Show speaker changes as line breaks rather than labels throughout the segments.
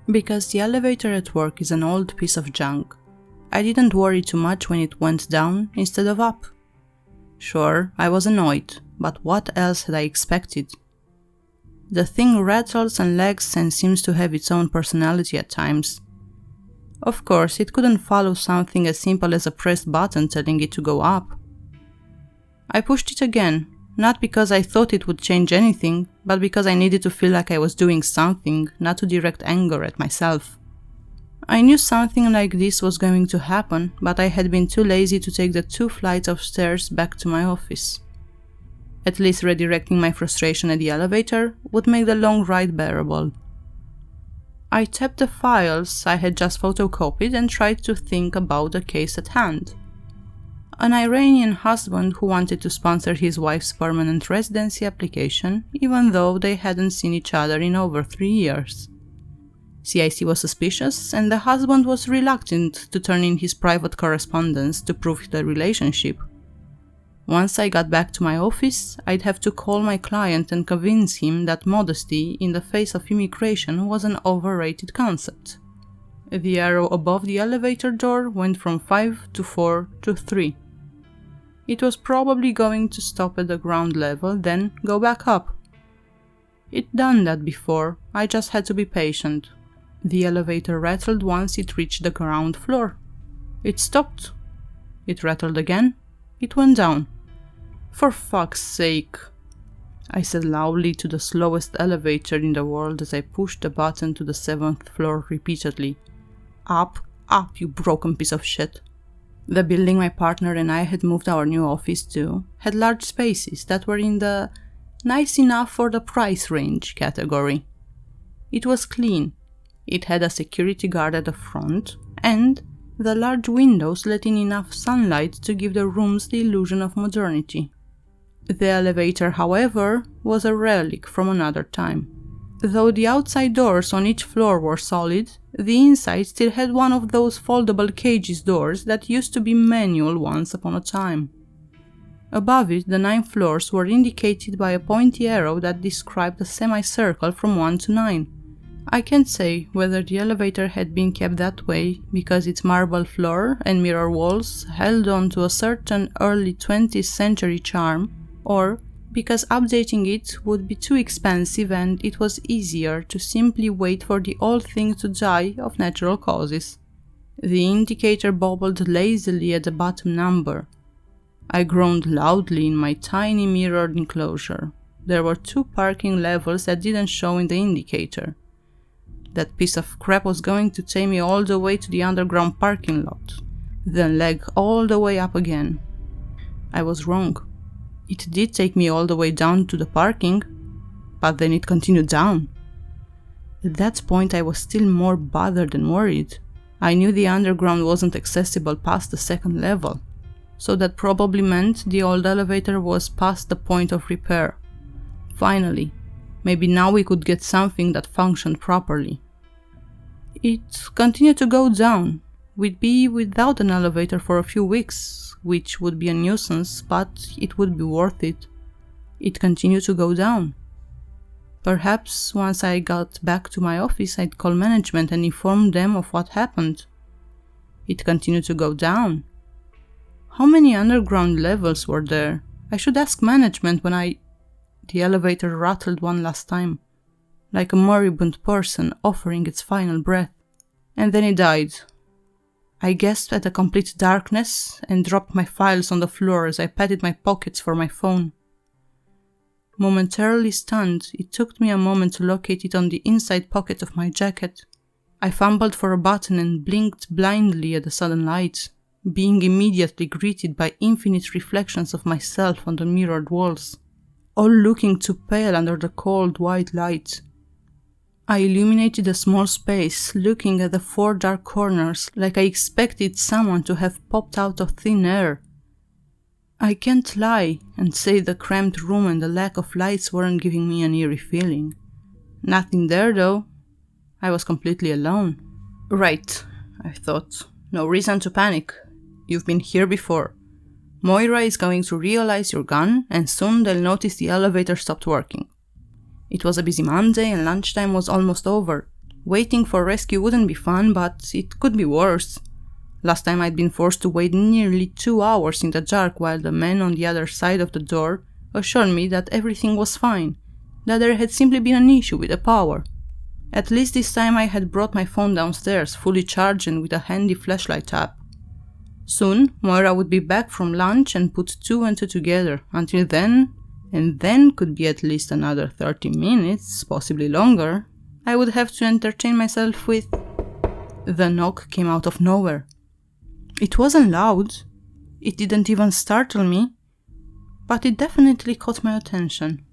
Because the elevator at work is an old piece of junk, I didn't worry too much when it went down instead of up. Sure, I was annoyed, but what else had I expected? The thing rattles and lags and seems to have its own personality at times. Of course, it couldn't follow something as simple as a pressed button telling it to go up. I pushed it again, not because I thought it would change anything, but because I needed to feel like I was doing something, not to direct anger at myself. I knew something like this was going to happen, but I had been too lazy to take the 2 flights of stairs back to my office. At least redirecting my frustration at the elevator would make the long ride bearable. I tapped the files I had just photocopied and tried to think about the case at hand. An Iranian husband who wanted to sponsor his wife's permanent residency application, even though they hadn't seen each other in over 3 years. CIC was suspicious, and the husband was reluctant to turn in his private correspondence to prove the relationship. Once I got back to my office, I'd have to call my client and convince him that modesty in the face of immigration was an overrated concept. The arrow above the elevator door went from 5 to 4 to 3. It was probably going to stop at the ground level, then go back up. It'd done that before, I just had to be patient. The elevator rattled once it reached the ground floor. It stopped. It rattled again. It went down. For fuck's sake, I said loudly to the slowest elevator in the world as I pushed the button to the 7th floor repeatedly. Up, up, you broken piece of shit. The building my partner and I had moved our new office to had large spaces that were in the nice enough for the price range category. It was clean. It had a security guard at the front, and the large windows let in enough sunlight to give the rooms the illusion of modernity. The elevator, however, was a relic from another time. Though the outside doors on each floor were solid, the inside still had one of those foldable cages doors that used to be manual once upon a time. Above it, the 9 floors were indicated by a pointy arrow that described a semicircle from 1 to 9. I can't say whether the elevator had been kept that way because its marble floor and mirror walls held on to a certain early 20th century charm, or because updating it would be too expensive and it was easier to simply wait for the old thing to die of natural causes. The indicator bobbled lazily at the bottom number. I groaned loudly in my tiny mirrored enclosure. There were 2 parking levels that didn't show in the indicator. That piece of crap was going to take me all the way to the underground parking lot, then leg all the way up again. I was wrong. It did take me all the way down to the parking, but then it continued down. At that point I was still more bothered than worried. I knew the underground wasn't accessible past the 2nd level, so that probably meant the old elevator was past the point of repair. Finally, maybe now we could get something that functioned properly. It continued to go down. We'd be without an elevator for a few weeks, which would be a nuisance, but it would be worth it. It continued to go down. Perhaps once I got back to my office, I'd call management and inform them of what happened. It continued to go down. How many underground levels were there? I should ask management when The elevator rattled one last time, like a moribund person offering its final breath. And then it died. I gasped at the complete darkness and dropped my files on the floor as I patted my pockets for my phone. Momentarily stunned, it took me a moment to locate it on the inside pocket of my jacket. I fumbled for a button and blinked blindly at the sudden light, being immediately greeted by infinite reflections of myself on the mirrored walls, all looking too pale under the cold white light. I illuminated a small space, looking at the 4 dark corners like I expected someone to have popped out of thin air. I can't lie and say the cramped room and the lack of lights weren't giving me an eerie feeling. Nothing there though. I was completely alone. Right, I thought. No reason to panic. You've been here before. Moira is going to realize you're gone, and soon they'll notice the elevator stopped working. It was a busy Monday and lunchtime was almost over. Waiting for rescue wouldn't be fun, but it could be worse. Last time I'd been forced to wait nearly 2 hours in the dark while the man on the other side of the door assured me that everything was fine, that there had simply been an issue with the power. At least this time I had brought my phone downstairs, fully charged and with a handy flashlight app. Soon, Moira would be back from lunch and put 2 and 2 together. Until then, and then could be at least another 30 minutes, possibly longer, I would have to entertain myself with... The knock came out of nowhere. It wasn't loud, it didn't even startle me, but it definitely caught my attention.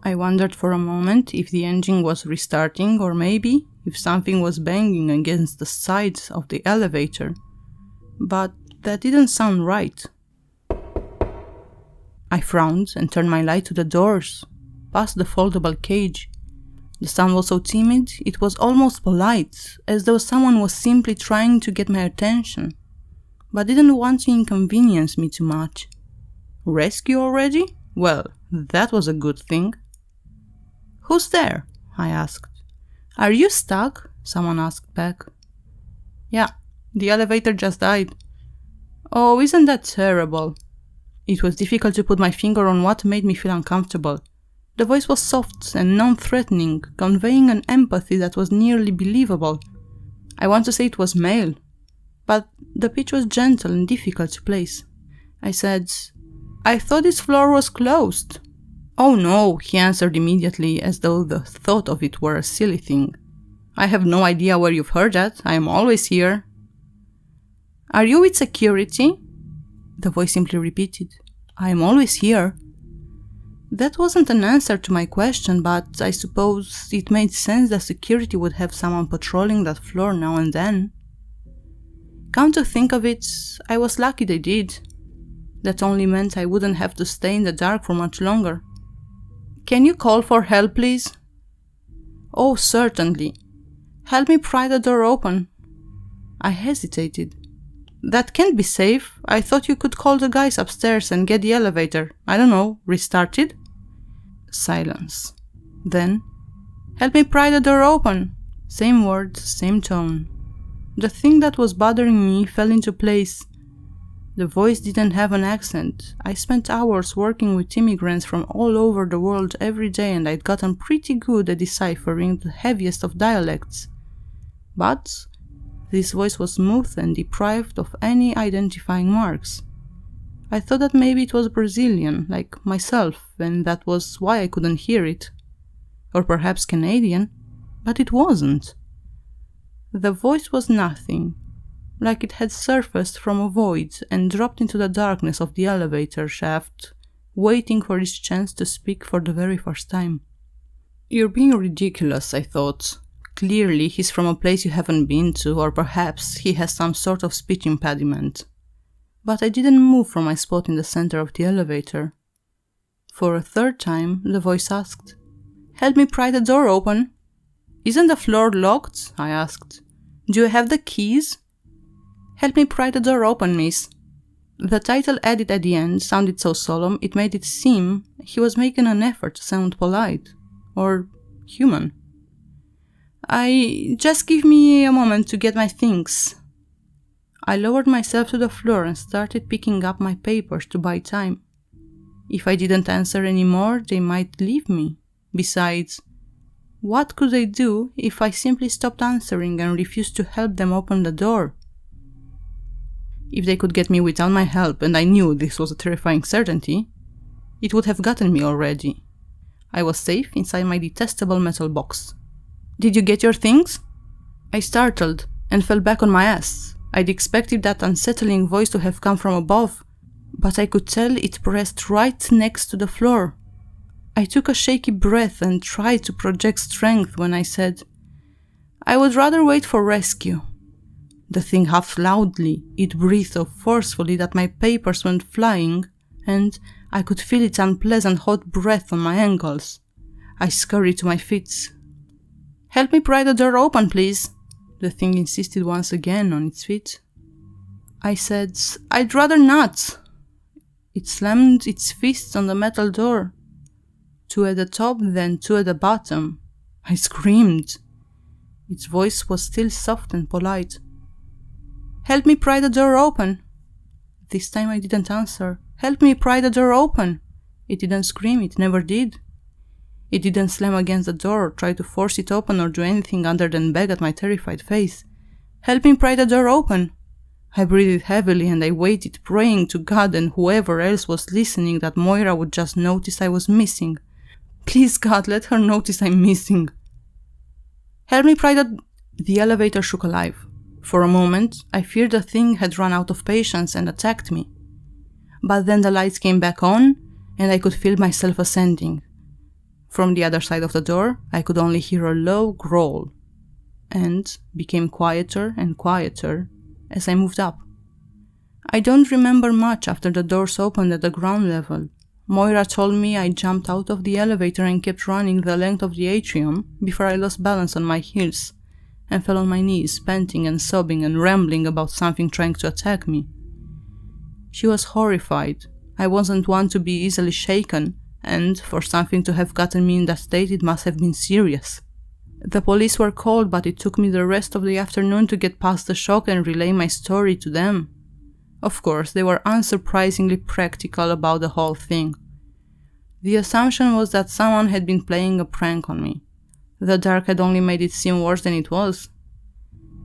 I wondered for a moment if the engine was restarting or maybe if something was banging against the sides of the elevator, but that didn't sound right. I frowned and turned my light to the doors, past the foldable cage. The sound was so timid, it was almost polite, as though someone was simply trying to get my attention, but didn't want to inconvenience me too much. Rescue already? Well, that was a good thing. "Who's there?" I asked. "Are you stuck?" someone asked back. "Yeah, the elevator just died." "Oh, isn't that terrible?" It was difficult to put my finger on what made me feel uncomfortable. The voice was soft and non-threatening, conveying an empathy that was nearly believable. I want to say it was male, but the pitch was gentle and difficult to place. I said, "I thought this floor was closed." "Oh no," he answered immediately, as though the thought of it were a silly thing. "I have no idea where you've heard that. I am always here." "Are you with security?" The voice simply repeated, "I am always here." That wasn't an answer to my question, but I suppose it made sense that security would have someone patrolling that floor now and then. Come to think of it, I was lucky they did. That only meant I wouldn't have to stay in the dark for much longer. "Can you call for help, please?" "Oh, certainly. Help me pry the door open." I hesitated. "That can't be safe. I thought you could call the guys upstairs and get the elevator, I don't know, restarted?" Silence. Then, "Help me pry the door open." Same words, same tone. The thing that was bothering me fell into place. The voice didn't have an accent. I spent hours working with immigrants from all over the world every day, and I'd gotten pretty good at deciphering the heaviest of dialects. But this voice was smooth and deprived of any identifying marks. I thought that maybe it was Brazilian, like myself, and that was why I couldn't hear it. Or perhaps Canadian, but it wasn't. The voice was nothing, like it had surfaced from a void and dropped into the darkness of the elevator shaft, waiting for its chance to speak for the very first time. "You're being ridiculous," I thought. Clearly he's from a place you haven't been to, or perhaps he has some sort of speech impediment. But I didn't move from my spot in the center of the elevator. For a third time, the voice asked, "Help me pry the door open." "Isn't the floor locked?" I asked. "Do you have the keys?" "Help me pry the door open, miss." The title added at the end sounded so solemn it made it seem he was making an effort to sound polite, or human. Just give me a moment to get my things." I lowered myself to the floor and started picking up my papers to buy time. If I didn't answer anymore, they might leave me. Besides, what could they do if I simply stopped answering and refused to help them open the door? If they could get me without my help, and I knew this was a terrifying certainty, it would have gotten me already. I was safe inside my detestable metal box. "Did you get your things?" I startled and fell back on my ass. I'd expected that unsettling voice to have come from above, but I could tell it pressed right next to the floor. I took a shaky breath and tried to project strength when I said, "I would rather wait for rescue." The thing huffed loudly. It breathed so forcefully that my papers went flying, and I could feel its unpleasant hot breath on my ankles. I scurried to my feet. "Help me pry the door open, please." The thing insisted once again on its feet. I said, "I'd rather not." It slammed its fists on the metal door. 2 at the top, then 2 at the bottom. I screamed. Its voice was still soft and polite. "Help me pry the door open." This time I didn't answer. "Help me pry the door open." It didn't scream, it never did. It didn't slam against the door or try to force it open or do anything other than beg at my terrified face. "Help me pry the door open." I breathed heavily and I waited, praying to God and whoever else was listening that Moira would just notice I was missing. Please God, let her notice I'm missing. "Help me pry The elevator shook alive. For a moment, I feared the thing had run out of patience and attacked me. But then the lights came back on, and I could feel myself ascending. From the other side of the door, I could only hear a low growl, and became quieter and quieter as I moved up. I don't remember much after the doors opened at the ground level. Moira told me I jumped out of the elevator and kept running the length of the atrium before I lost balance on my heels and fell on my knees, panting and sobbing and rambling about something trying to attack me. She was horrified. I wasn't one to be easily shaken, and for something to have gotten me in that state, it must have been serious. The police were called, but it took me the rest of the afternoon to get past the shock and relay my story to them. Of course, they were unsurprisingly practical about the whole thing. The assumption was that someone had been playing a prank on me. The dark had only made it seem worse than it was.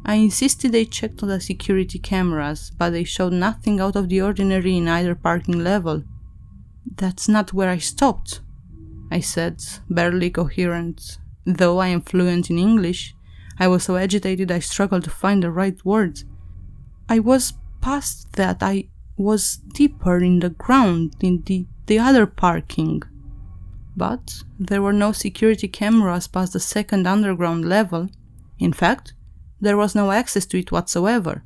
I insisted they checked the security cameras, but they showed nothing out of the ordinary in either parking level. "That's not where I stopped," I said, barely coherent. Though I am fluent in English, I was so agitated I struggled to find the right words. "I was past that. I was deeper in the ground, in the other parking." But there were no security cameras past the second underground level. In fact, there was no access to it whatsoever.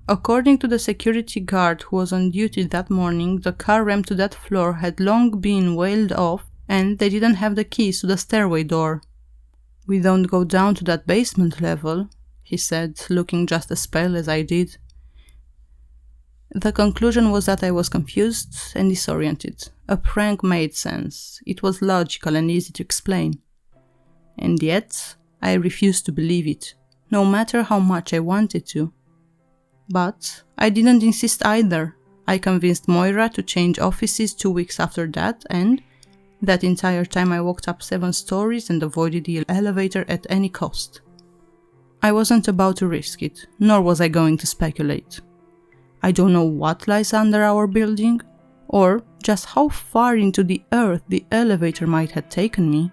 According to the security guard who was on duty that morning, the car ramp to that floor had long been walled off, and they didn't have the keys to the stairway door. "We don't go down to that basement level," he said, looking just as pale as I did. The conclusion was that I was confused and disoriented. A prank made sense. It was logical and easy to explain. And yet, I refused to believe it, no matter how much I wanted to. But I didn't insist either. I convinced Moira to change offices 2 weeks after that, and that entire time I walked up 7 stories and avoided the elevator at any cost. I wasn't about to risk it, nor was I going to speculate. I don't know what lies under our building, or just how far into the earth the elevator might have taken me.